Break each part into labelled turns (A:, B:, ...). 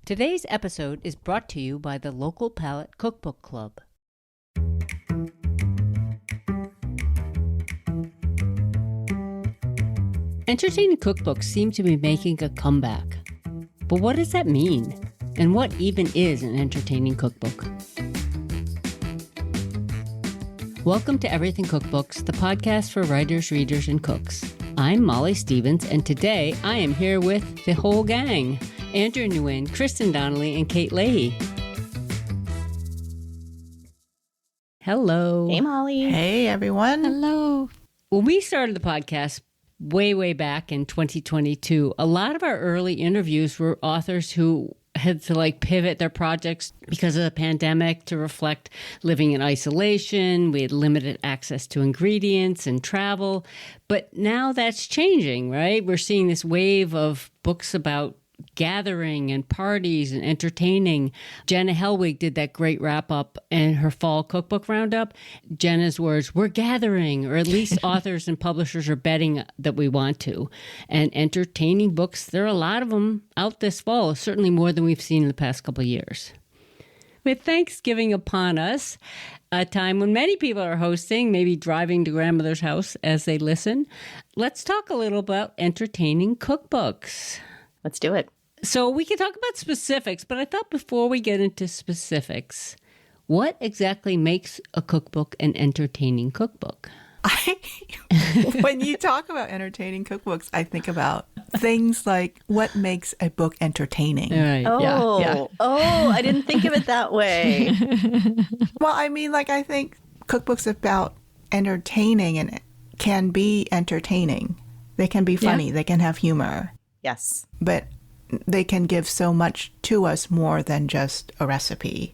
A: Today's episode is brought to you by the Local Palette Cookbook Club. Entertaining cookbooks seem to be making a comeback. But what does that mean? And what even is an entertaining cookbook? Welcome to Everything Cookbooks, the podcast for writers, readers, and cooks. I'm Molly Stevens, and today I am here with the whole gang. Andrea Nguyen, Kristin Donnelly, and Kate Leahy. Hello.
B: Hey, Molly.
C: Hey, everyone.
A: Hello. When we started the podcast way back in 2022, a lot of our early interviews were authors who had to pivot their projects because of the pandemic to reflect living in isolation. We had limited access to ingredients and travel. But now that's changing, right? We're seeing this wave of books about gathering and parties and entertaining. Jenna Helwig did that great wrap-up in her fall cookbook roundup. Jenna's words, we're gathering, or at least authors and publishers are betting that we want to. And entertaining books, there are a lot of them out this fall, certainly more than we've seen in the past couple of years. With Thanksgiving upon us, a time when many people are hosting, maybe driving to grandmother's house as they listen, let's talk a little about entertaining cookbooks.
B: Let's do it.
A: So we can talk about specifics, but I thought before we get into specifics, what exactly makes a cookbook an entertaining cookbook?
C: When you talk about entertaining cookbooks, I think about things like what makes a book entertaining.
A: Right.
B: I didn't think of it that way.
C: Well, I think cookbooks about entertaining and can be entertaining. They can be funny. They can have humor.
B: Yes.
C: But they can give so much to us more than just a recipe.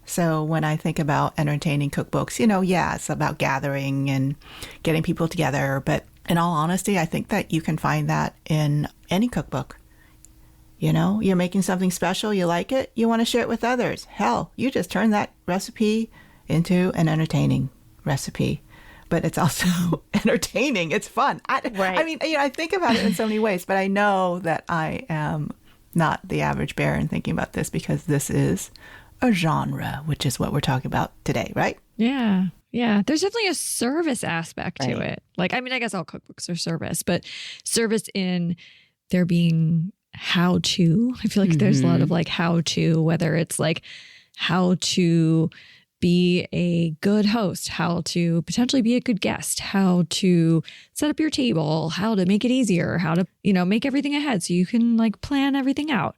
C: So when I think about entertaining cookbooks, it's about gathering and getting people together. But in all honesty, I think that you can find that in any cookbook. You're making something special, you like it, you want to share it with others. Hell, you just turn that recipe into an entertaining recipe. But it's also entertaining. It's fun. I think about it in so many ways, but I know that I am not the average bear in thinking about this because this is a genre, which is what we're talking about today, right?
D: Yeah. Yeah. There's definitely a service aspect to it. I guess all cookbooks are service, but service in there being how to. I feel like there's a lot of how to, whether it's how to be a good host, how to potentially be a good guest, how to set up your table, how to make it easier, how to, make everything ahead so you can plan everything out.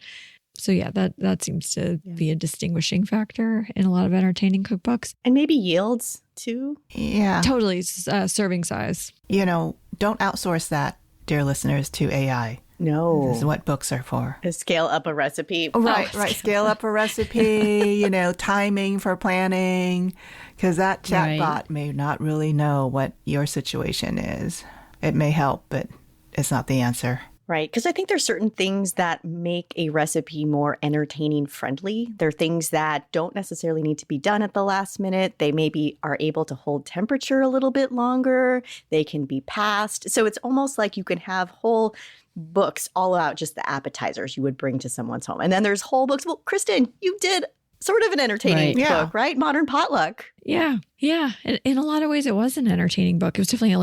D: So yeah, that seems to be a distinguishing factor in a lot of entertaining cookbooks.
B: And maybe yields too.
C: Yeah.
D: Totally. Serving size.
C: Don't outsource that, dear listeners, to AI.
B: No.
C: This is what books are for.
B: To scale up a recipe.
C: Right. Scale up a recipe, timing for planning, because that chatbot may not really know what your situation is. It may help, but it's not the answer.
B: Right. Because I think there's certain things that make a recipe more entertaining friendly. There are things that don't necessarily need to be done at the last minute. They maybe are able to hold temperature a little bit longer. They can be passed. So it's almost like you can have whole books all about just the appetizers you would bring to someone's home. And then there's whole books. Well, Kristin, you did sort of an entertaining book, right? Modern Potluck.
D: Yeah. Yeah. In a lot of ways, it was an entertaining book. It was definitely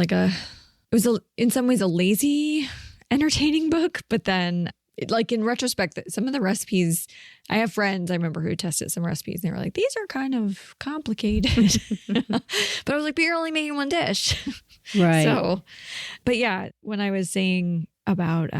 D: in some ways a lazy entertaining book. But then in retrospect, some of the recipes, I have friends, I remember, who tested some recipes and they were like, these are kind of complicated. But I was like, but you're only making one dish.
A: Right.
D: So, but yeah, when I was saying about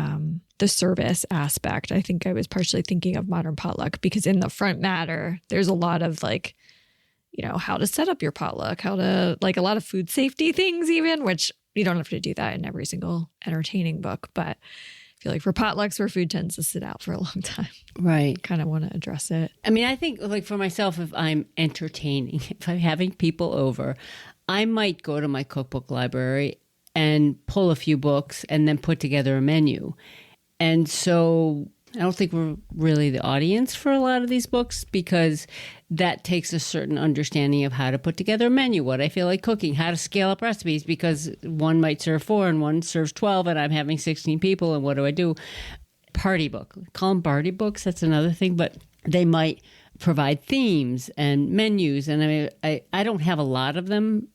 D: the service aspect, I think I was partially thinking of Modern Potluck because in the front matter, there's a lot of how to set up your potluck, how to a lot of food safety things even, which you don't have to do that in every single entertaining book. But I feel like for potlucks where food tends to sit out for a long time.
A: Right.
D: Kind of want to address it.
A: I think for myself, if I'm entertaining, if I'm having people over, I might go to my cookbook library and pull a few books and then put together a menu. And so I don't think we're really the audience for a lot of these books because that takes a certain understanding of how to put together a menu, what I feel like cooking, how to scale up recipes, because one might serve 4 and one serves 12 and I'm having 16 people and what do I do? party book. Call them party books. That's another thing. But they might provide themes and menus. And I mean, I don't have a lot of them.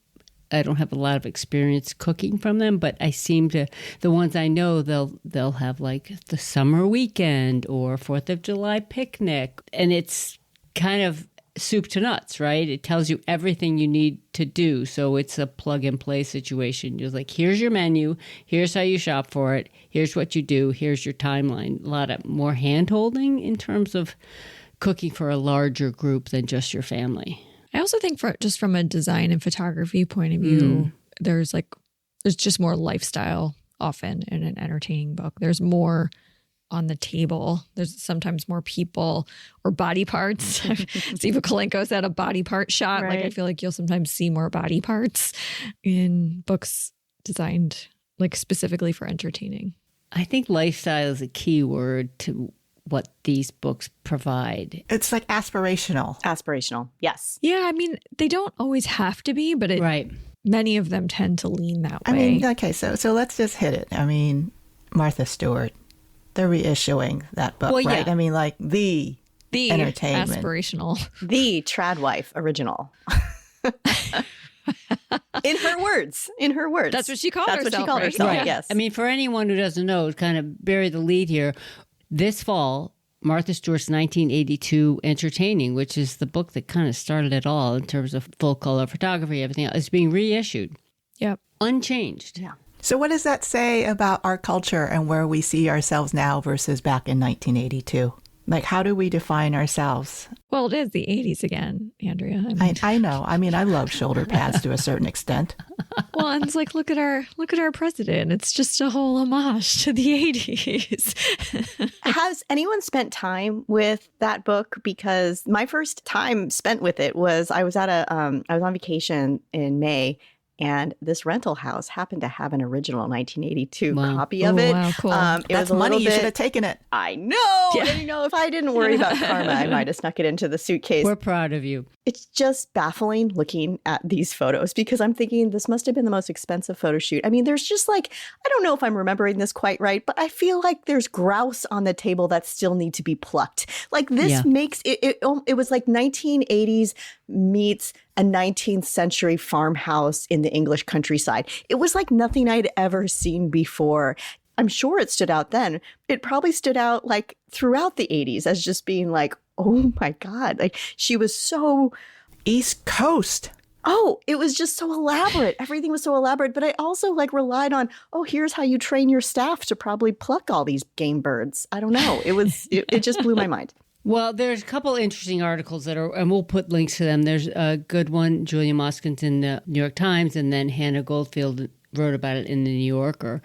A: I don't have a lot of experience cooking from them, but I seem to, the ones I know, they'll have like the summer weekend or 4th of July picnic. And it's kind of soup to nuts, right? It tells you everything you need to do. So it's a plug and play situation. You're like, here's your menu. Here's how you shop for it. Here's what you do. Here's your timeline. A lot of more hand holding in terms of cooking for a larger group than just your family.
D: I also think from a design and photography point of view, there's just more lifestyle often in an entertaining book. There's more on the table. There's sometimes more people or body parts. Steve Kolenko's had a body part shot.
B: Right.
D: Like I feel like you'll sometimes see more body parts in books designed like specifically for entertaining.
A: I think lifestyle is a key word to what these books provide.
C: It's like aspirational.
B: Aspirational, yes.
D: Yeah, I mean, they don't always have to be, but
A: Right.
D: many of them tend to lean that way.
C: I mean, okay, so let's just hit it. I mean, Martha Stewart, they're reissuing that book,
A: Well,
C: right?
A: yeah.
C: I mean, like the entertainment.
D: Aspirational.
B: The Tradwife original. In her words.
D: That's what she called
B: That's
D: herself.
B: what she called
D: right?
B: herself,
A: Right.
B: yes.
A: I mean, for anyone who doesn't know, kind of bury the lead here. This fall, Martha Stewart's 1982 Entertaining, which is the book that kind of started it all in terms of full color photography, everything else, is being reissued.
D: Yep.
A: Unchanged.
B: Yeah.
C: So what does that say about our culture and where we see ourselves now versus back in 1982? Like, how do we define ourselves?
D: Well, it is the 80s again, Andrea. I mean,
C: I know. I mean, I love shoulder pads to a certain extent.
D: well, and it's like, look at our president. It's just a whole homage to the 80s.
B: Has anyone spent time with that book? Because my first time spent with it was I was on vacation in May, and this rental house happened to have an original 1982
A: Wow.
B: copy of
D: Oh,
B: it.
D: wow, cool.
B: It
C: That's
B: was a
C: money.
B: little
C: You
B: bit,
C: should have taken it.
B: I know.
D: Yeah.
B: And, if I didn't worry about karma, I might have snuck it into the suitcase.
A: We're proud of you.
B: It's just baffling looking at these photos because I'm thinking this must have been the most expensive photo shoot. I mean, there's just like, I don't know if I'm remembering this quite right, but I feel like there's grouse on the table that still need to be plucked. Like this makes it was like 1980s meets a 19th century farmhouse in the English countryside. It was like nothing I'd ever seen before. I'm sure it stood out then. It probably stood out like throughout the 80s as just being like, oh my God, like she was so
C: East Coast.
B: Oh, it was just so elaborate. Everything was so elaborate. But I also like relied on, here's how you train your staff to probably pluck all these game birds. I don't know. It just blew my mind.
A: Well, there's a couple interesting articles that are, and we'll put links to them. There's a good one, Julia Moskins in the New York Times, and then Hannah Goldfield wrote about it in the New Yorker.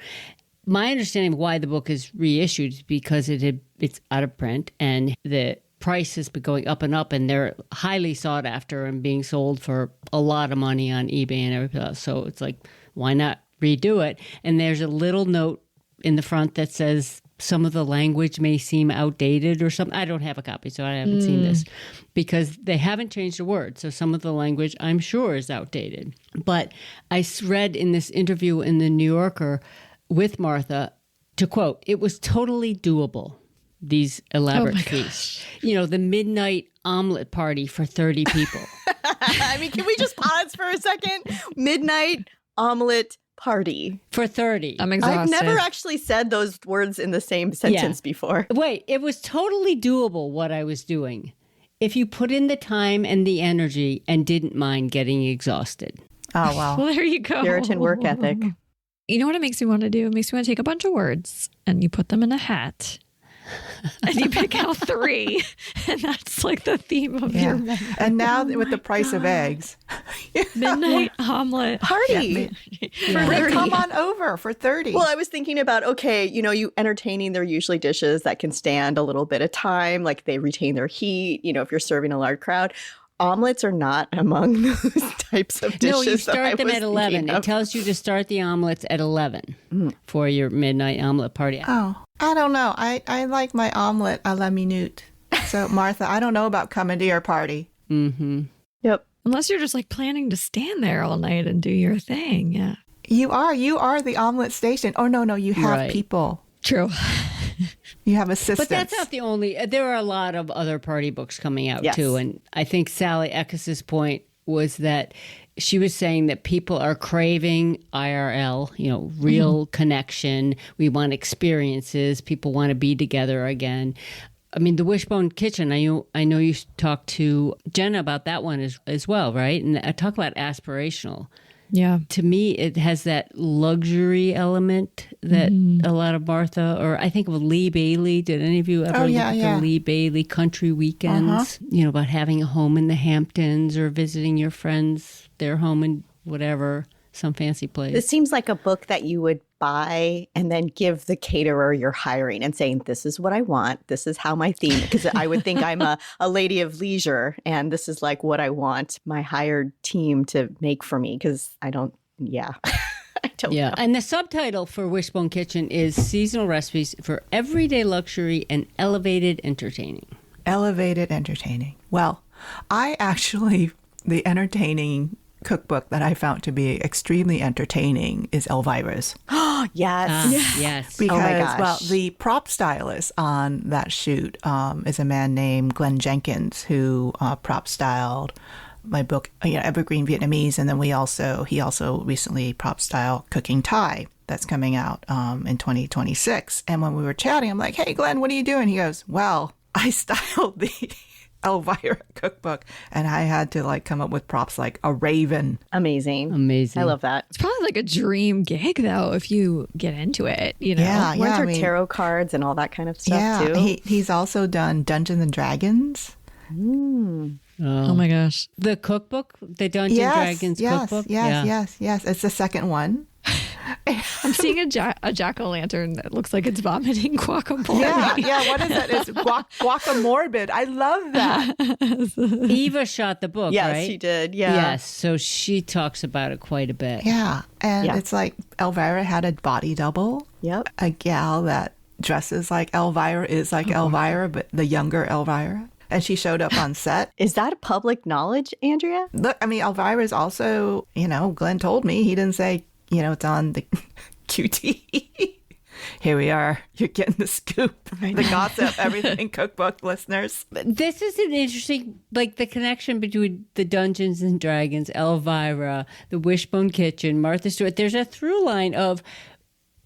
A: My understanding of why the book is reissued is because it's out of print and the price has been going up, and they're highly sought after and being sold for a lot of money on eBay and everything else. So it's like, why not redo it? And there's a little note in the front that says some of the language may seem outdated or something. I don't have a copy, so I haven't seen this because they haven't changed a word. So some of the language, I'm sure, is outdated. But I read in this interview in the New Yorker with Martha, to quote, "It was totally doable, these elaborate feasts. The midnight omelet party for 30 people."
B: I mean, can we just pause for a second? Midnight omelet party.
A: For 30.
D: I'm exhausted.
B: I've never actually said those words in the same sentence before.
A: Wait, it was totally doable what I was doing if you put in the time and the energy and didn't mind getting exhausted.
C: Oh, wow.
D: Well, there you go.
B: Puritan work ethic.
D: You know what it makes me want to do? It makes me want to take a bunch of words and you put them in a hat. And you pick out 3, and that's like the theme of your menu.
C: And now with the price of eggs.
D: Midnight omelet
B: Party.
D: for
C: Rick,
D: 30.
C: come on over for 30.
B: Well, I was thinking about, you entertaining, they're usually dishes that can stand a little bit of time, like they retain their heat, if you're serving a large crowd. Omelets are not among those types of dishes.
A: No, you
B: that I
A: start them
B: was
A: at 11.
B: thinking
A: It
B: of.
A: tells you to start the omelets at 11 for your midnight omelet party.
C: Oh, I don't know. I like my omelet a la minute. So, Martha, I don't know about coming to your party.
A: Mm-hmm.
B: Yep.
D: Unless you're just like planning to stand there all night and do your thing. Yeah.
C: You are the omelet station. Oh, no, you have
A: Right.
C: people.
D: True.
C: You have assistants.
A: But that's not the only. There are a lot of other party books coming out too, and I think Sally Eckes's point was that she was saying that people are craving IRL, real connection. We want experiences. People want to be together again. I mean, the Wishbone Kitchen, I know you talked to Jenna about that one as well, right? And I talk about aspirational.
D: Yeah.
A: To me, it has that luxury element that a lot of Martha, or I think of Lee Bailey. Did any of you ever look at the Lee Bailey Country Weekends? About having a home in the Hamptons or visiting your friends, their home in whatever, some fancy place.
B: This seems like a book that you would buy and then give the caterer you're hiring and saying, this is what I want. This is how my theme, because I would think I'm a lady of leisure and this is like what I want my hired team to make for me, because I don't know.
A: And the subtitle for Wishbone Kitchen is Seasonal Recipes for Everyday Luxury and Elevated Entertaining.
C: Elevated entertaining. Well, the entertaining cookbook that I found to be extremely entertaining is Elvira's.
B: Yes.
A: Yes.
C: Because,
B: oh my gosh.
C: the prop stylist on that shoot is a man named Glenn Jenkins, who prop styled my book, Evergreen Vietnamese, and then he also recently prop styled Cooking Thai that's coming out in 2026. And when we were chatting, I'm like, hey, Glenn, what are you doing? He goes, well, I styled the Elvira cookbook, and I had to come up with props like a raven.
B: Amazing.
A: I
B: love that.
D: It's probably like a dream gig, though, if you get into it.
B: Weren't there tarot cards and all that kind of stuff too?
C: He's also done Dungeons and Dragons.
D: Oh my gosh.
A: The cookbook, the Dungeons and Dragons cookbook?
C: Yes. It's the second one.
D: I'm seeing a jack-o'-lantern that looks like it's vomiting guacamole.
C: Yeah. What is it? It's guacamorbid. I love that.
A: Eva shot the book,
B: yes,
A: right?
B: Yes, she did. Yeah.
A: Yes, so she talks about it quite a bit.
C: Yeah, and it's like Elvira had a body double.
B: Yep.
C: A gal that dresses like Elvira is like Elvira, but the younger Elvira. And she showed up on set.
B: Is that public knowledge, Andrea?
C: Look, I mean, Elvira is also, Glenn told me, he didn't say, it's on the QT. Here we are. You're getting the scoop, the gossip, everything, cookbook listeners.
A: This is an interesting, the connection between the Dungeons and Dragons, Elvira, the Wishbone Kitchen, Martha Stewart. There's a through line of,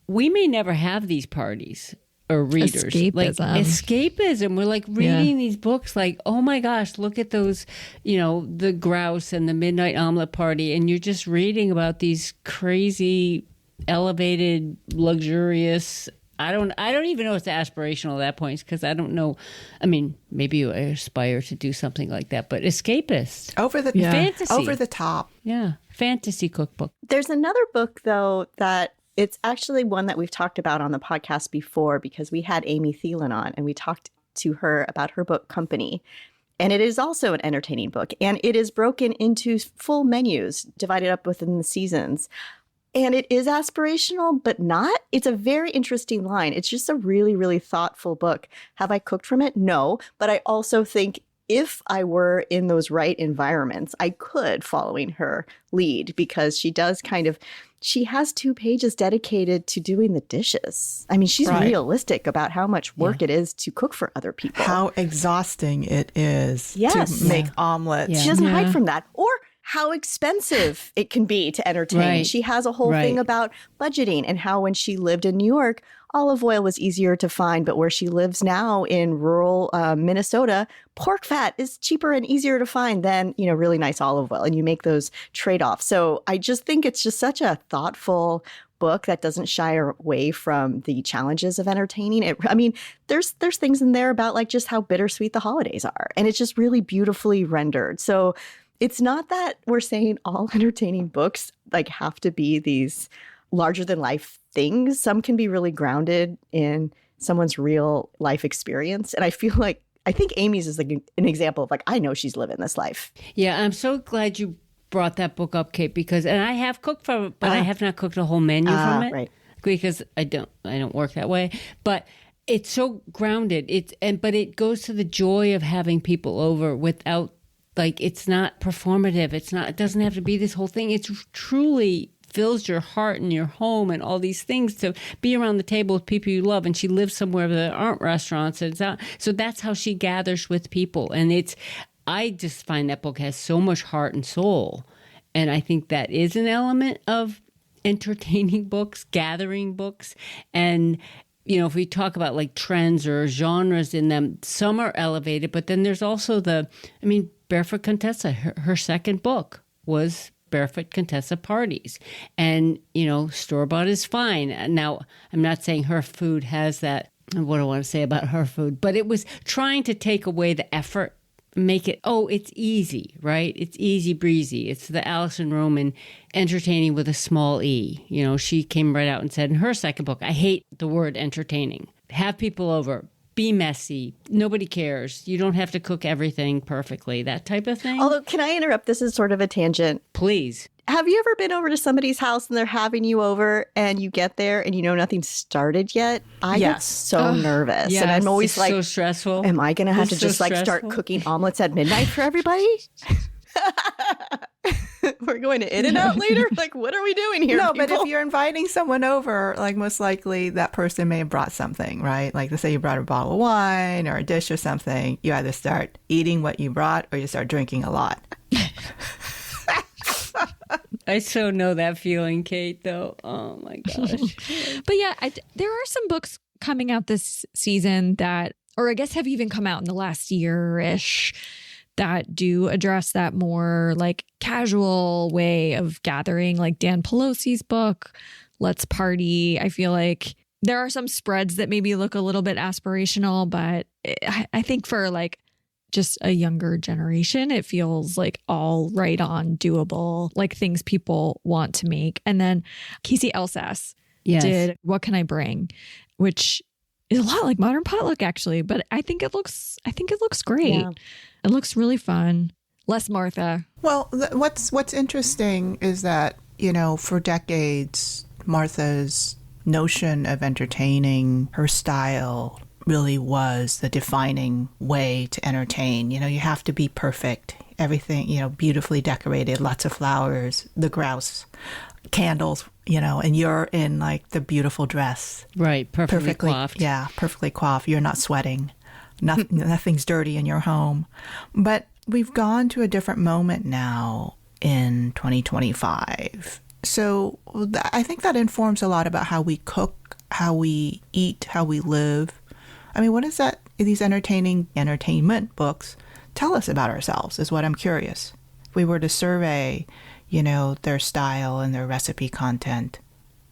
A: we may never have these parties or readers. Escapism. We're reading these books oh my gosh, look at those, the grouse and the midnight omelet party. And you're just reading about these crazy, elevated, luxurious. I don't even know if it's aspirational at that point, because I don't know. I mean, maybe you aspire to do something like that, but escapist. Fantasy.
C: Over the top.
A: Yeah. Fantasy cookbook.
B: There's another book, though, that it's actually one that we've talked about on the podcast before, because we had Amy Thielen on and we talked to her about her book Company. And it is also an entertaining book, and it is broken into full menus divided up within the seasons. And it is aspirational, but not. It's a very interesting line. It's just a really, really thoughtful book. Have I cooked from it? No. But I also think if I were in those right environments, I could, following her lead, because she does she has 2 pages dedicated to doing the dishes. I mean, she's realistic about how much work it is to cook for other people.
C: How exhausting it is to make omelets.
B: She doesn't hide from that. Or how expensive it can be to entertain.
A: Right.
B: She has a whole thing about budgeting and how when she lived in New York, olive oil was easier to find, but where she lives now in rural Minnesota, pork fat is cheaper and easier to find than, really nice olive oil. And you make those trade-offs. So I just think it's just such a thoughtful book that doesn't shy away from the challenges of entertaining. There's things in there about just how bittersweet the holidays are. And it's just really beautifully rendered. So it's not that we're saying all entertaining books have to be these larger than life things. Some can be really grounded in someone's real life experience. And I think Amy's is an example of I know she's living this life.
A: Yeah, I'm so glad you brought that book up, Kate, and I have cooked from it, but I have not cooked a whole menu from it. Right. Because I don't work that way. But it's so grounded. But it goes to the joy of having people over without it's not performative. It doesn't have to be this whole thing. It's truly fills your heart and your home and all these things to be around the table with people you love. And she lives somewhere where there aren't restaurants. And it's not, so that's how she gathers with people. And I just find that book has so much heart and soul. And I think that is an element of entertaining books, gathering books. And, if we talk about like trends or genres in them, some are elevated, but then there's also Barefoot Contessa, her second book was Barefoot Contessa Parties. And, store-bought is fine. Now, I'm not saying her food has that, what do I want to say about her food, but it was trying to take away the effort, make it, it's easy, right? It's easy breezy. It's the Alison Roman entertaining with a small e. She came right out and said in her second book, I hate the word entertaining. Have people over. Be messy. Nobody cares. You don't have to cook everything perfectly. That type of thing.
B: Although, can I interrupt? This is sort of a tangent.
A: Please.
B: Have you ever been over to somebody's house and they're having you over and you get there and nothing's started yet? I get so nervous.
A: Yes,
B: and I'm always like,
A: so stressful.
B: Am I going to have to
A: so
B: just start
A: stressful.
B: cooking omelets at midnight for everybody? We're going to In-N-Out later? Like, what are we doing here?
C: No,
B: people?
C: but if you're inviting someone over, like most likely that person may have brought something, right? Like let's say you brought a bottle of wine or a dish or something. You either start eating what you brought or you start drinking a lot.
A: I so know that feeling, Kate, though. Oh, my gosh.
D: But yeah, there are some books coming out this season that, or I guess have even come out in the last year-ish, that do address that more like casual way of gathering, like Dan Pelosi's book, Let's Party. I feel like there are some spreads that maybe look a little bit aspirational, but I think for like just a younger generation, it feels like all right on doable, like things people want to make. And then Casey Elsass did What Can I Bring, which is a lot like Modern Potluck actually, but I think it looks great. Yeah. It looks really fun. Less Martha.
C: Well, what's interesting is that, for decades, Martha's notion of entertaining, her style really was the defining way to entertain. You have to be perfect. Everything, beautifully decorated, lots of flowers, the grouse, candles, and you're in like the beautiful dress.
A: Right, perfectly coiffed.
C: Yeah, perfectly coiffed. You're not sweating. Nothing's dirty in your home. But we've gone to a different moment now in 2025. So I think that informs a lot about how we cook, how we eat, how we live. I mean, what is that? These entertainment books tell us about ourselves is what I'm curious. If we were to survey, their style and their recipe content,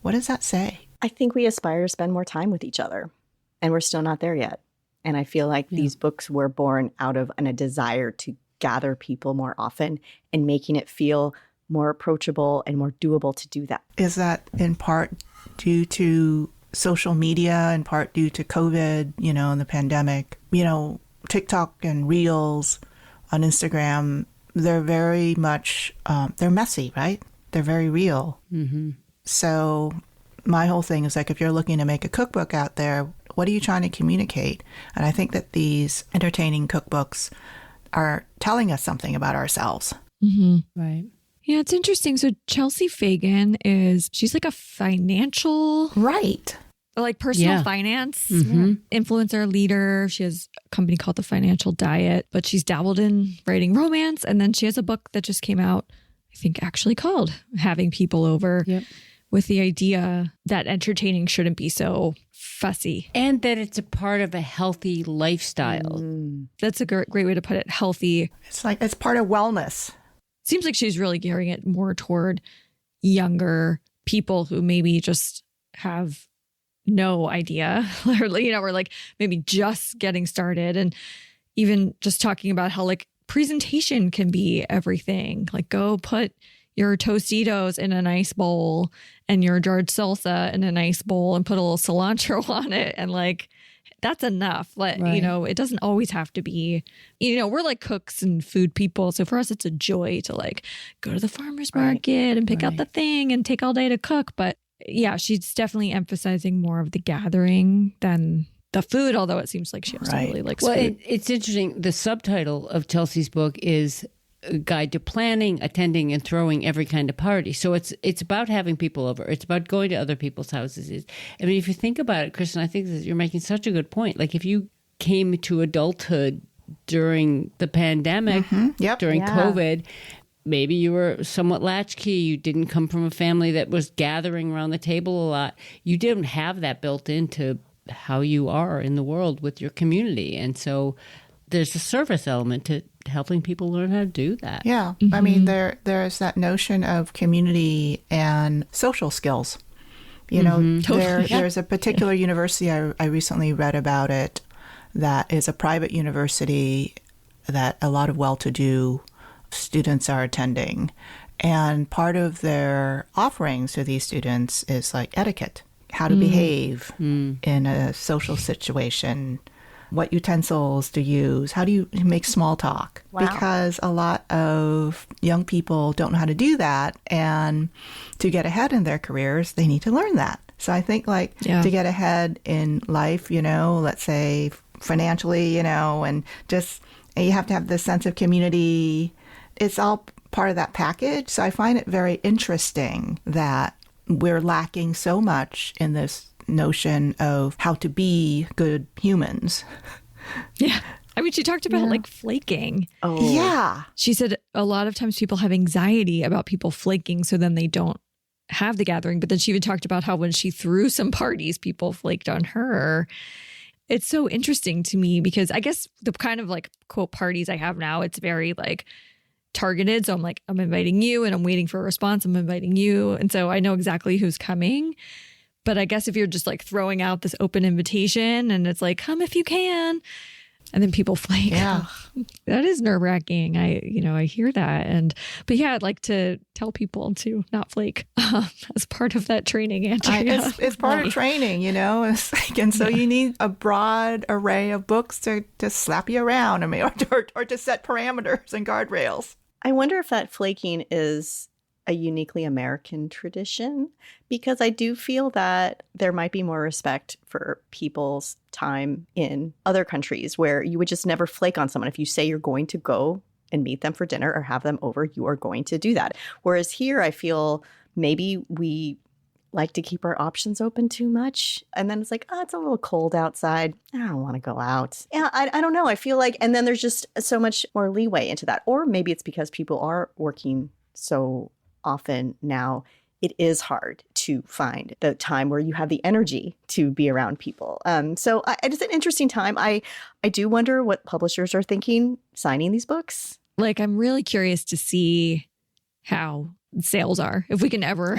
C: what does that say?
B: I think we aspire to spend more time with each other, and we're still not there yet. And I feel like these books were born out of a desire to gather people more often and making it feel more approachable and more doable to do that.
C: Is that in part due to social media, in part due to COVID, and the pandemic? TikTok and Reels on Instagram, they're very much, they're messy, right? They're very real. Mm-hmm. So my whole thing is like, if you're looking to make a cookbook out there, what are you trying to communicate? And I think that these entertaining cookbooks are telling us something about ourselves.
D: Mm-hmm.
A: Right.
D: Yeah, it's interesting. So Chelsea Fagan she's like a financial...
C: Right.
D: Like personal finance influencer leader. She has a company called The Financial Diet, but she's dabbled in writing romance. And then she has a book that just came out, I think actually called Having People Over, with the idea that entertaining shouldn't be so fussy.
A: And that it's a part of a healthy lifestyle.
D: That's a great way to put it. Healthy.
C: It's like, it's part of wellness.
D: Seems like she's really gearing it more toward younger people who maybe just have no idea, or like maybe just getting started, and even just talking about how like presentation can be everything. Like go put your Tostitos in a nice bowl and your jarred salsa in a nice bowl and put a little cilantro on it, and like that's enough. It doesn't always have to be, we're like cooks and food people. So for us, it's a joy to like go to the farmer's market and pick out the thing and take all day to cook. But yeah, she's definitely emphasizing more of the gathering than the food, although it seems like she also really likes food.
A: It's interesting. The subtitle of Chelsea's book is a guide to planning, attending, and throwing every kind of party. So it's about having people over. It's about going to other people's houses. I mean, if you think about it, Kristin, I think that you're making such a good point. Like if you came to adulthood during the pandemic, during COVID, maybe you were somewhat latchkey. You didn't come from a family that was gathering around the table a lot. You didn't have that built into how you are in the world with your community. And so there's a service element to helping people learn how to do that.
C: Yeah. I mean, there's that notion of community and social skills. You know, there's a particular university, I recently read about it, that is a private university that a lot of well-to-do students are attending. And part of their offerings to these students is like etiquette, how to behave in a social situation, what utensils to use, how do you make small talk? Wow. Because a lot of young people don't know how to do that. And to get ahead in their careers, they need to learn that. So I think to get ahead in life, you know, let's say financially, you know, and just you have to have this sense of community. It's all part of that package. So I find it very interesting that we're lacking so much in this notion of how to be good humans.
D: Yeah. I mean, she talked about like flaking.
B: Oh.
C: Yeah.
D: She said a lot of times people have anxiety about people flaking, so then they don't have the gathering. But then she even talked about how when she threw some parties, people flaked on her. It's so interesting to me because I guess the kind of like quote parties I have now, it's very like targeted. So I'm like, I'm inviting you and I'm waiting for a response. I'm inviting you. And so I know exactly who's coming. But I guess if you're just like throwing out this open invitation and it's like, come if you can, and then people flake.
C: Yeah.
D: That is nerve wracking. I hear that. But yeah, I'd like to tell people to not flake as part of that training, Andrea.
C: It's part of training, you know, and so you need a broad array of books to slap you around, I mean, or to set parameters and guardrails.
B: I wonder if that flaking is a uniquely American tradition, because I do feel that there might be more respect for people's time in other countries where you would just never flake on someone. If you say you're going to go and meet them for dinner or have them over, you are going to do that. Whereas here, I feel maybe we like to keep our options open too much. And then it's like, oh, it's a little cold outside. I don't want to go out. Yeah, I don't know. I feel like, and then there's just so much more leeway into that. Or maybe it's because people are working so often now, it is hard to find the time where you have the energy to be around people. So it's an interesting time. I do wonder what publishers are thinking signing these books.
D: Like, I'm really curious to see how sales are, if we can ever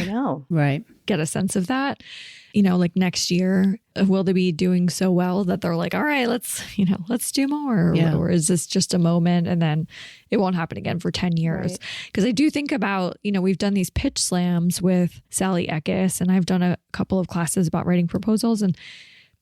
D: get a sense of that. You know, like next year, will they be doing so well that they're like, all right, let's do more? Yeah. Or is this just a moment and then it won't happen again for 10 years? Because I do think about, we've done these pitch slams with Sally Eckes, and I've done a couple of classes about writing proposals.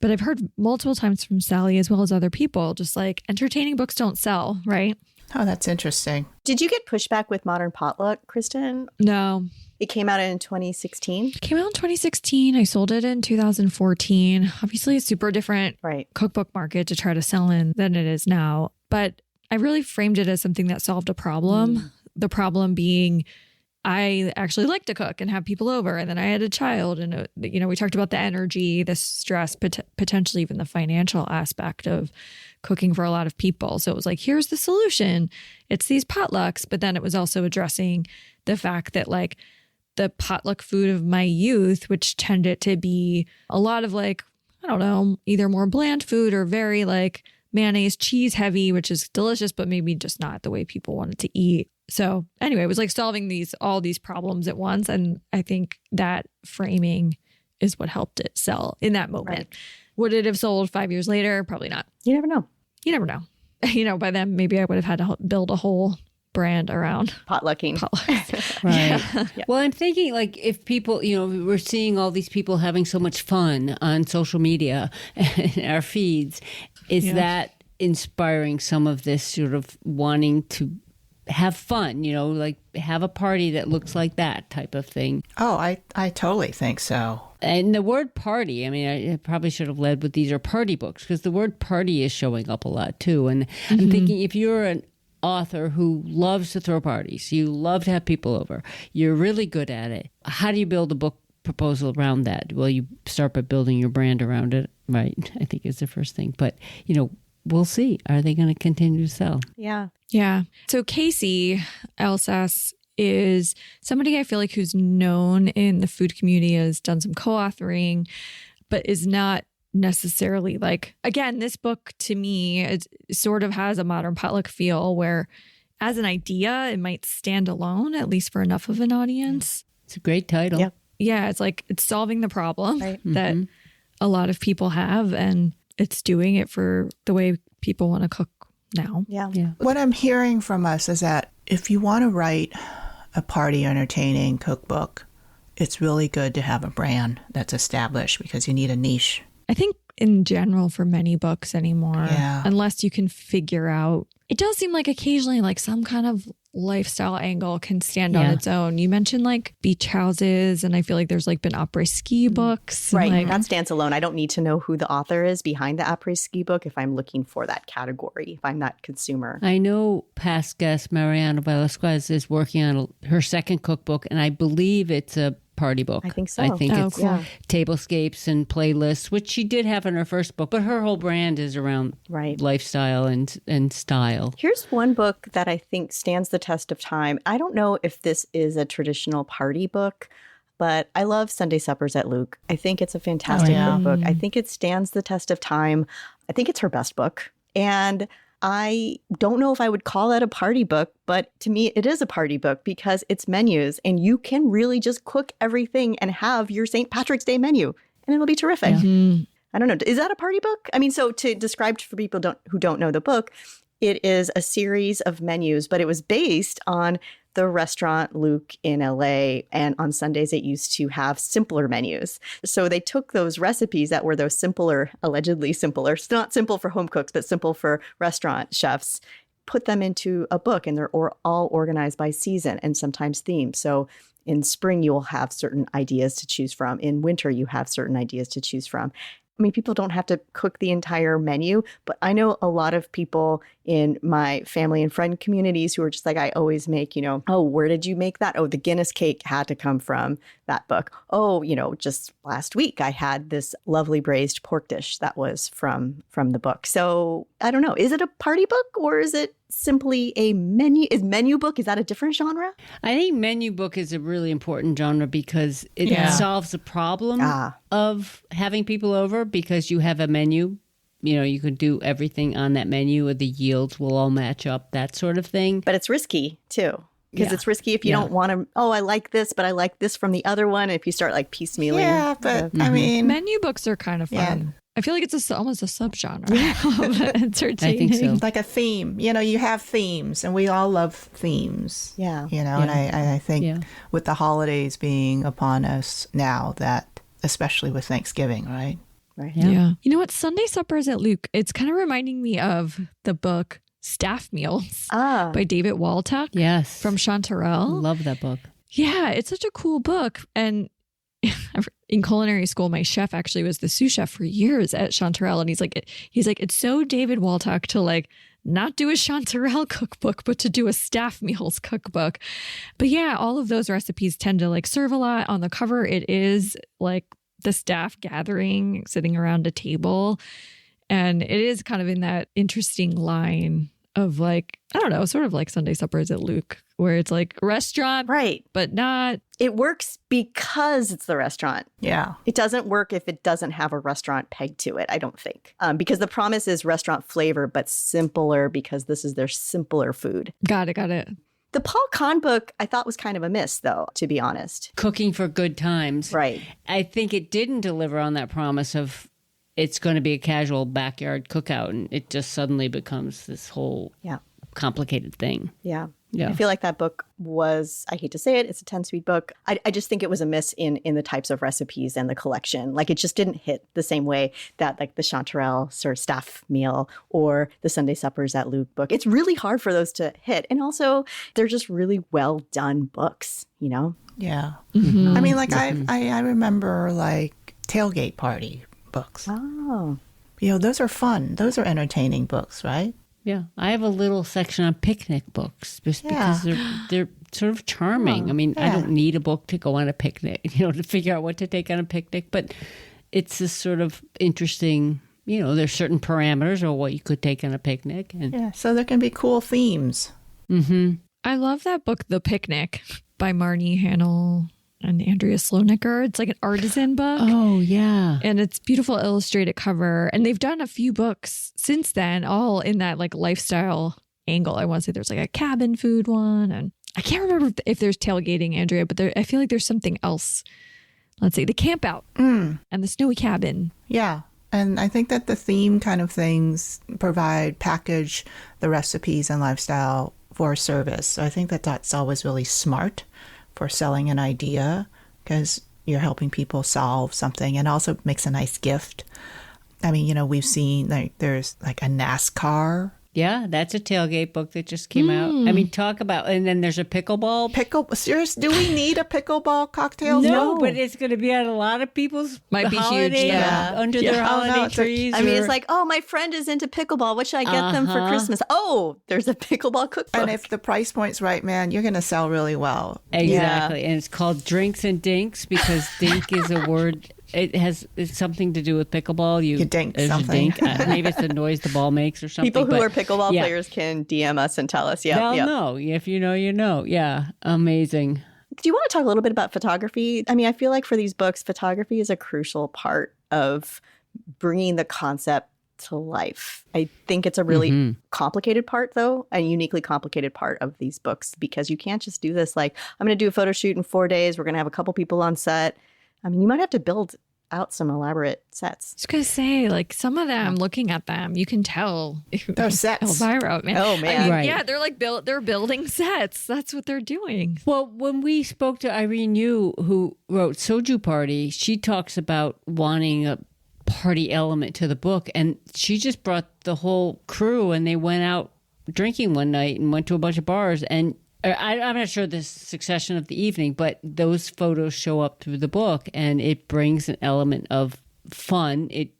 D: But I've heard multiple times from Sally as well as other people, just like entertaining books don't sell, right?
C: Oh, that's interesting.
B: Did you get pushback with Modern Potluck, Kristin?
D: No.
B: It came out in 2016?
D: It came out in 2016. I sold it in 2014. Obviously, a super different cookbook market to try to sell in than it is now. But I really framed it as something that solved a problem. The problem being I actually like to cook and have people over. And then I had a child and, we talked about the energy, the stress, potentially even the financial aspect of cooking for a lot of people. So it was like, here's the solution. It's these potlucks. But then it was also addressing the fact that like the potluck food of my youth, which tended to be a lot of like, I don't know, either more bland food or very like mayonnaise, cheese heavy, which is delicious, but maybe just not the way people wanted to eat. So anyway, it was like solving all these problems at once. And I think that framing is what helped it sell in that moment. Right. Would it have sold 5 years later? Probably not.
B: You never know.
D: You never know. By then, maybe I would have had to build a whole brand around
B: potlucking.
A: Right. Yeah. Well, I'm thinking like if people, we're seeing all these people having so much fun on social media and our feeds, is that inspiring some of this sort of wanting to have fun, like have a party that looks like that type of thing?
C: Oh, I totally think so.
A: And the word party, I mean, I probably should have led with these are party books because the word party is showing up a lot too. And I'm thinking if you're author who loves to throw parties. You love to have people over. You're really good at it. How do you build a book proposal around that? Well, you start by building your brand around it, right? I think is the first thing. But, we'll see. Are they going to continue to sell?
B: Yeah.
D: Yeah. So Casey Elsas is somebody I feel like who's known in the food community, has done some co-authoring, but is not necessarily like, again, this book to me, it sort of has a modern potluck feel where as an idea, it might stand alone, at least for enough of an audience.
A: It's a great title.
B: Yep.
D: Yeah. It's like, it's solving the problem
B: Right.
D: that a lot of people have, and it's doing it for the way people want to cook now.
B: Yeah.
A: Yeah.
C: What I'm hearing from us is that if you want to write a party entertaining cookbook, it's really good to have a brand that's established because you need a niche.
D: I think in general for many books anymore,
C: Yeah.
D: unless you can figure out, it does seem like occasionally like some kind of lifestyle angle can stand on
A: Yeah.
D: its own. You mentioned like beach houses, and I feel like there's like been après-ski books. and,
B: Right.
D: like,
B: That stands alone. I don't need to know who the author is behind the après-ski book if I'm looking for that category, if I'm that consumer.
A: I know past guest Mariana Velasquez is working on her second cookbook, and I believe it's a party book.
B: I think so.
A: I think
D: Oh,
A: it's
D: cool.
B: Yeah.
A: tablescapes and playlists, which she did have in her first book, but her whole brand is around
B: Right.
A: lifestyle and style.
B: Here's one book that I think stands the test of time. I don't know if this is a traditional party book, but I love Sunday Suppers at Luke. I think it's a fantastic cookbook. I think it stands the test of time. I think it's her best book. And I don't know if I would call that a party book, but to me, it is a party book because it's menus and you can really just cook everything and have your St. Patrick's Day menu and it'll be terrific. I don't know. Is that a party book? I mean, so to describe for people who don't know the book, it is a series of menus, but it was based on the restaurant Luke in LA. And on Sundays, it used to have simpler menus. So they took those recipes that were those simpler, allegedly simpler, it's not simple for home cooks, but simple for restaurant chefs, put them into a book. And they're all organized by season and sometimes themed. So in spring, you will have certain ideas to choose from. In winter, you have certain ideas to choose from. I mean, people don't have to cook the entire menu, but I know a lot of people in my family and friend communities who are just like, I always make, oh, where did you make that? Oh, the Guinness cake had to come from that book. Oh, just last week I had this lovely braised pork dish that was from the book. So I don't know. Is it a party book or is it simply a menu? Is menu book, is that a different genre?
A: I think menu book is a really important genre because it solves the problem of having people over because you have a menu. You can do everything on that menu, or the yields will all match up, that sort of thing.
B: But it's risky too. Because
A: Yeah.
B: it's risky if you don't want to, I like this, but I like this from the other one. If you start like piecemealing.
C: Yeah, but I mean,
D: menu books are kind of fun.
C: Yeah.
D: I feel like it's almost a subgenre of entertaining.
A: I think so.
C: like a theme, you have themes and we all love themes.
B: Yeah.
C: And I think with the holidays being upon us now, that especially with Thanksgiving, right?
B: Right.
D: Yeah. You know what? Sunday Suppers at Luke, it's kind of reminding me of the book Staff Meals by David Waltuck
A: Yes.
D: from Chanterelle.
A: Love that book.
D: Yeah, it's such a cool book. And in culinary school, my chef actually was the sous chef for years at Chanterelle. And he's like, it's so David Waltuck to like not do a Chanterelle cookbook, but to do a Staff Meals cookbook. But yeah, all of those recipes tend to like serve a lot. On the cover, it is like the staff gathering, sitting around a table. And it is kind of in that interesting line of like, I don't know, sort of like Sunday Suppers at Luke, where it's like a restaurant,
B: Right.
D: but not.
B: It works because it's the restaurant.
C: Yeah.
B: It doesn't work if it doesn't have a restaurant pegged to it, I don't think. Because the promise is restaurant flavor, but simpler because this is their simpler food.
D: Got it.
B: The Paul Kahn book I thought was kind of a miss, though, to be honest.
A: Cooking for good times.
B: Right.
A: I think it didn't deliver on that promise of it's going to be a casual backyard cookout, and it just suddenly becomes this whole complicated thing.
B: Yeah.
A: Yeah.
B: I feel like that book was, I hate to say it, it's a 10-speed book. I just think it was a miss in the types of recipes and the collection. Like it just didn't hit the same way that like the Chanterelle sort of staff meal or the Sunday Suppers at Luke book. It's really hard for those to hit. And also they're just really well done books,
C: Yeah.
D: Mm-hmm.
C: I mean, like I remember like tailgate party books.
B: Oh.
C: Those are fun. Those are entertaining books, right?
A: Yeah. I have a little section on picnic books just because they're sort of charming. I mean, I don't need a book to go on a picnic, to figure out what to take on a picnic, but it's this sort of interesting, there's certain parameters or what you could take on a picnic. And
C: so there can be cool themes.
A: Mm-hmm.
D: I love that book, The Picnic, by Marnie Hanel and Andrea Sloniker. It's like an artisan book.
A: Oh, yeah.
D: And it's beautiful illustrated cover. And they've done a few books since then, all in that like lifestyle angle. I want to say there's like a cabin food one. And I can't remember if there's tailgating, Andrea, but I feel like there's something else. Let's see, the camp out and the snowy cabin.
C: Yeah. And I think that the theme kind of things package the recipes and lifestyle for service. So I think that that's always really smart for selling an idea because you're helping people solve something and also makes a nice gift. I mean, we've seen there's like a NASCAR.
A: Yeah, that's a tailgate book that just came out. I mean, talk about, and then there's a pickleball.
C: Serious? Do we need a pickleball cocktail?
A: No, but it's going to be at a lot of people's
D: Might be
A: holiday,
D: huge,
A: under their holiday trees.
B: It's like, oh, my friend is into pickleball. What should I get them for Christmas? Oh, there's a pickleball cookbook.
C: And if the price point's right, man, you're going to sell really well.
A: Exactly. And it's called Drinks and Dinks because dink is a word. It's something to do with pickleball. You
C: dink
A: there's
C: something.
A: A dink. Maybe it's the noise the ball makes or something.
B: People who are pickleball players can DM us and tell us.
A: They'll know. If you know, you know. Yeah. Amazing.
B: Do you want to talk a little bit about photography? I mean, I feel like for these books, photography is a crucial part of bringing the concept to life. I think it's a really complicated part, though, a uniquely complicated part of these books because you can't just do this like, I'm going to do a photo shoot in 4 days. We're going to have a couple people on set. I mean, you might have to build out some elaborate sets.
D: I was going to say, like, some of them, looking at them, you can tell.
C: They're sets.
D: Elvira, man.
B: Oh, man.
D: I mean,
A: Right.
D: Yeah, they're like they're building sets. That's what they're doing.
A: Well, when we spoke to Irene Yu, who wrote Soju Party, she talks about wanting a party element to the book. And she just brought the whole crew and they went out drinking one night and went to a bunch of bars. And I'm not sure the succession of the evening, but those photos show up through the book and it brings an element of fun. It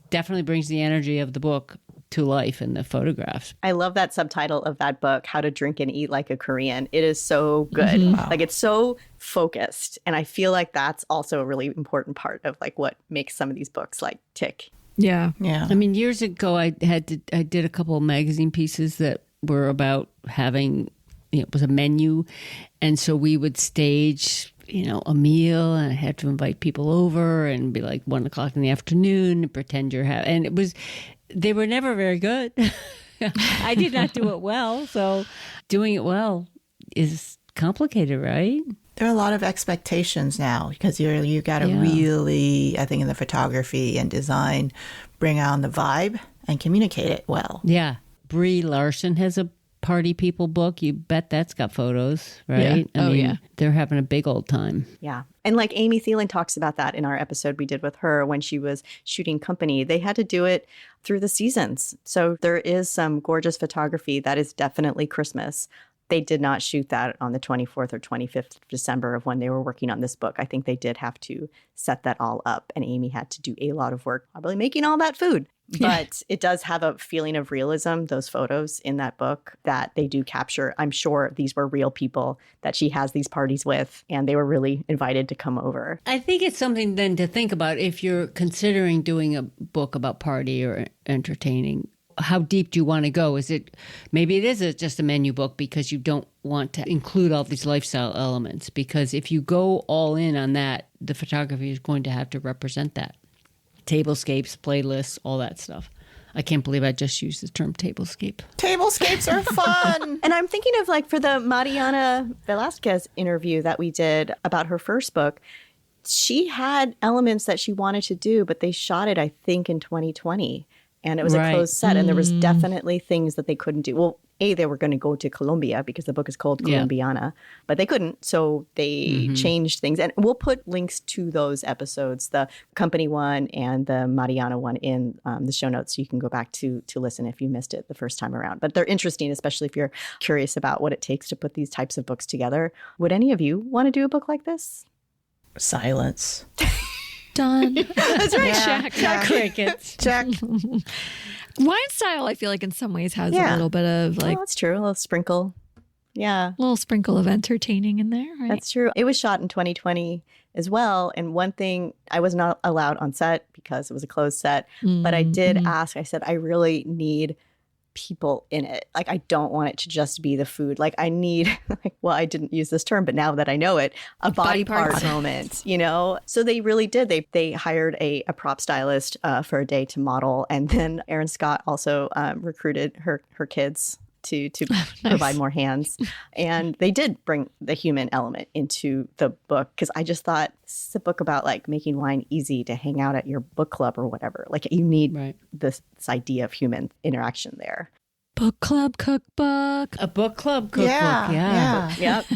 A: definitely brings the energy of the book to life in the photographs.
B: I love that subtitle of that book, How to Drink and Eat Like a Korean. It is so good.
C: Wow.
B: Like it's so focused. And I feel like that's also a really important part of like what makes some of these books like tick.
D: Yeah.
C: Yeah.
A: I mean, years ago, I did a couple of magazine pieces that were about having, it was a menu. And so we would stage, a meal and I had to invite people over and be like 1 o'clock in the afternoon and pretend and they were never very good. I did not do it well. So doing it well is complicated, right?
C: There are a lot of expectations now because you got to really, I think in the photography and design, bring on the vibe and communicate it well.
A: Yeah. Brie Larson has a Party People book. You bet that's got photos, right?
D: Yeah.
A: I mean, they're having a big old time.
B: Yeah. And like Amy Thielen talks about that in our episode we did with her when she was shooting Company. They had to do it through the seasons. So there is some gorgeous photography that is definitely Christmas. They did not shoot that on the 24th or 25th of December of when they were working on this book. I think they did have to set that all up. And Amy had to do a lot of work, probably making all that food. But it does have a feeling of realism, those photos in that book that they do capture. I'm sure these were real people that she has these parties with, and they were really invited to come over.
A: I think it's something then to think about if you're considering doing a book about party or entertaining. How deep do you want to go? Maybe it is just a menu book because you don't want to include all these lifestyle elements. Because if you go all in on that, the photography is going to have to represent that. Tablescapes, playlists, all that stuff. I can't believe I just used the term tablescape.
C: Tablescapes are fun.
B: And I'm thinking of like for the Mariana Velázquez interview that we did about her first book, she had elements that she wanted to do, but they shot it, I think, in 2020. And it was a closed set, and there was definitely things that they couldn't do. Well, they were going to go to Colombia because the book is called Colombiana, but they couldn't. So they changed things. And we'll put links to those episodes, the Company one and the Mariana one in the show notes. So you can go back to listen if you missed it the first time around. But they're interesting, especially if you're curious about what it takes to put these types of books together. Would any of you want to do a book like this?
C: Silence.
D: Done.
A: That's right.
C: Yeah,
A: Check. Crickets.
C: Check.
D: Wine style, I feel like in some ways has a
B: Yeah.
D: little bit of like
B: Oh, that's true. A little sprinkle. Yeah,
D: a little sprinkle of entertaining in there, right?
B: that's true. It was shot in 2020 as well. And one thing, I was not allowed on set because it was a closed set, but I did ask, I said, I really need people in it. Like, I don't want it to just be the food. Like, I need, well, I didn't use this term, but now that I know it, a body part moment, you know? So they really did. They hired a prop stylist for a day to model. And then Erin Scott also recruited her kids to provide more hands. And they did bring the human element into the book, because I just thought this is a book about like making wine easy to hang out at your book club or whatever. Like, you need this idea of human interaction there.
D: Book club cookbook.
A: A book club cookbook. Yeah.
B: Yep.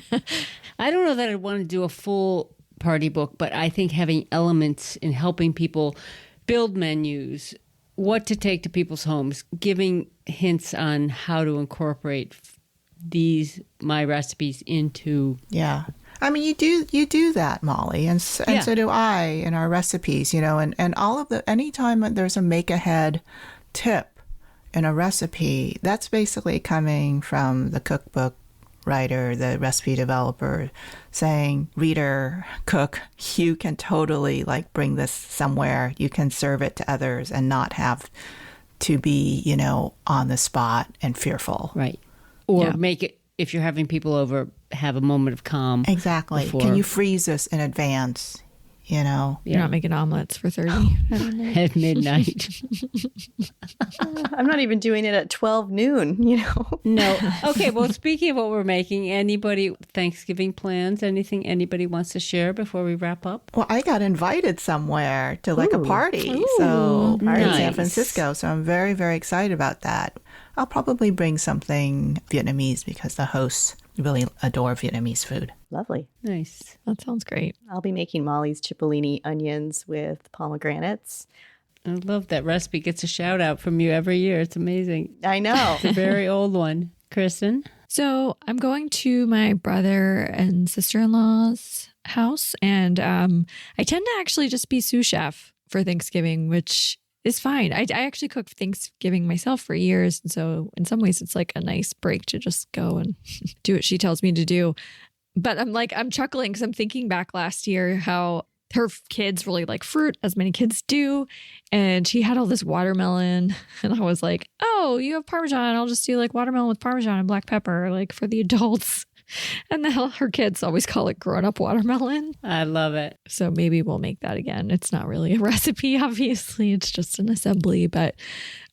A: I don't know that I'd want to do a full party book, but I think having elements in helping people build menus, what to take to people's homes, giving hints on how to incorporate my recipes into.
C: Yeah. I mean, you do that, Molly, and so do I in our recipes, you know, and all of anytime there's a make ahead tip in a recipe, that's basically coming from the cookbook writer, the recipe developer, saying, reader, cook, you can totally like bring this somewhere. You can serve it to others and not have to be, you know, on the spot and fearful.
A: Right. Or make it, if you're having people over, have a moment of calm.
C: Exactly. Can you freeze this in advance? You know,
D: You're not making omelets for 30
A: at midnight.
B: I'm not even doing it at 12 noon, you know?
A: No. Okay. Well, speaking of what we're making, anybody Thanksgiving plans? Anything anybody wants to share before we wrap up?
C: Well, I got invited somewhere to like a party. So in San Francisco. So I'm very, very excited about that. I'll probably bring something Vietnamese because the hosts really adore Vietnamese food.
B: Lovely.
A: Nice.
D: That sounds great.
B: I'll be making Molly's cipollini onions with pomegranates.
A: I love that recipe. Gets a shout out from you every year. It's amazing.
B: I know.
A: It's a very old one. Kristin?
D: So I'm going to my brother and sister-in-law's house, and I tend to actually just be sous chef for Thanksgiving, which is fine. I actually cooked Thanksgiving myself for years, and so in some ways it's like a nice break to just go and do what she tells me to do. But I'm chuckling because I'm thinking back last year how her kids really like fruit, as many kids do. And she had all this watermelon. And I was like, oh, you have Parmesan. I'll just do like watermelon with Parmesan and black pepper, like for the adults. And then her kids always call it grown-up watermelon.
A: I love it.
D: So maybe we'll make that again. It's not really a recipe, obviously. It's just an assembly, but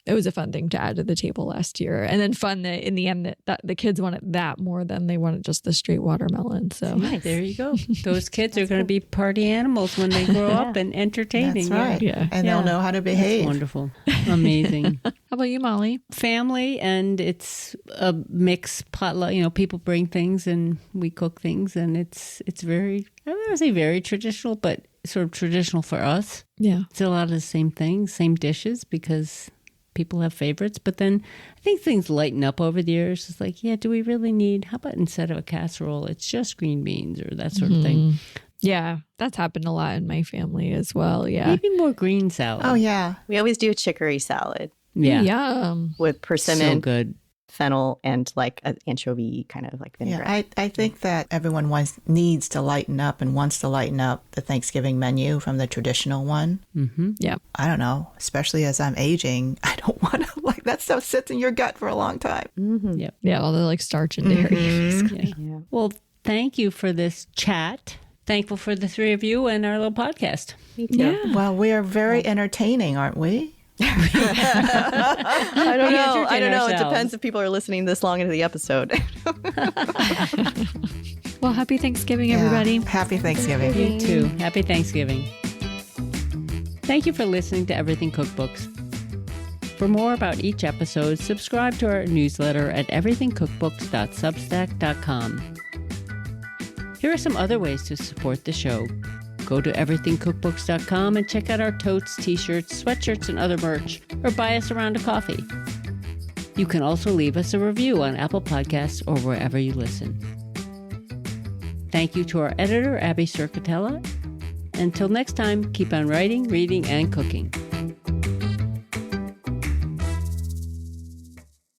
D: it was a fun thing to add to the table last year. And then fun that in the end that the kids wanted that more than they wanted just the straight watermelon. So
A: nice. There you go. Those kids are going to be party animals when they grow up and entertaining.
C: That's right.
A: Yeah.
C: And they'll know how to behave.
A: That's wonderful. Amazing.
D: How about you, Molly?
A: Family, and it's a mix potluck. You know, people bring things and we cook things, and it's very, I don't want to say very traditional, but sort of traditional for us.
D: Yeah.
A: It's a lot of the same things, same dishes, because people have favorites. But then I think things lighten up over the years. It's like, yeah, do we really need, how about instead of a casserole, it's just green beans or that sort of thing?
D: Yeah, that's happened a lot in my family as well. Yeah.
A: Maybe more green salad.
C: Oh, yeah.
B: We always do a chicory salad
A: Yeah.
D: Yum.
B: with persimmon,
A: So good.
B: fennel, and like an anchovy kind of like vinaigrette.
C: Yeah, I think that everyone needs to lighten up and wants to lighten up the Thanksgiving menu from the traditional one.
A: Mm-hmm.
D: Yeah.
C: I don't know, especially as I'm aging, I don't want to, like, that stuff sits in your gut for a long time.
B: Mm-hmm.
A: Yep.
D: Yeah, all the like starch and dairy.
A: Yeah. Well, thank you for this chat. Thankful for the three of you and our little podcast.
B: Me too.
D: Yeah.
C: Well, we are very entertaining, aren't we?
B: I don't know. I don't know. It
A: ourselves.
B: depends if people are listening this long into the episode.
D: Well, happy Thanksgiving, everybody.
C: Yeah. Happy Thanksgiving.
A: You too. Happy Thanksgiving. Thank you for listening to Everything Cookbooks. For more about each episode, subscribe to our newsletter at everythingcookbooks.substack.com. Here are some other ways to support the show. Go to everythingcookbooks.com and check out our totes, t-shirts, sweatshirts, and other merch, or buy us a round of coffee. You can also leave us a review on Apple Podcasts or wherever you listen. Thank you to our editor, Abby Circatella. Until next time, keep on writing, reading, and cooking.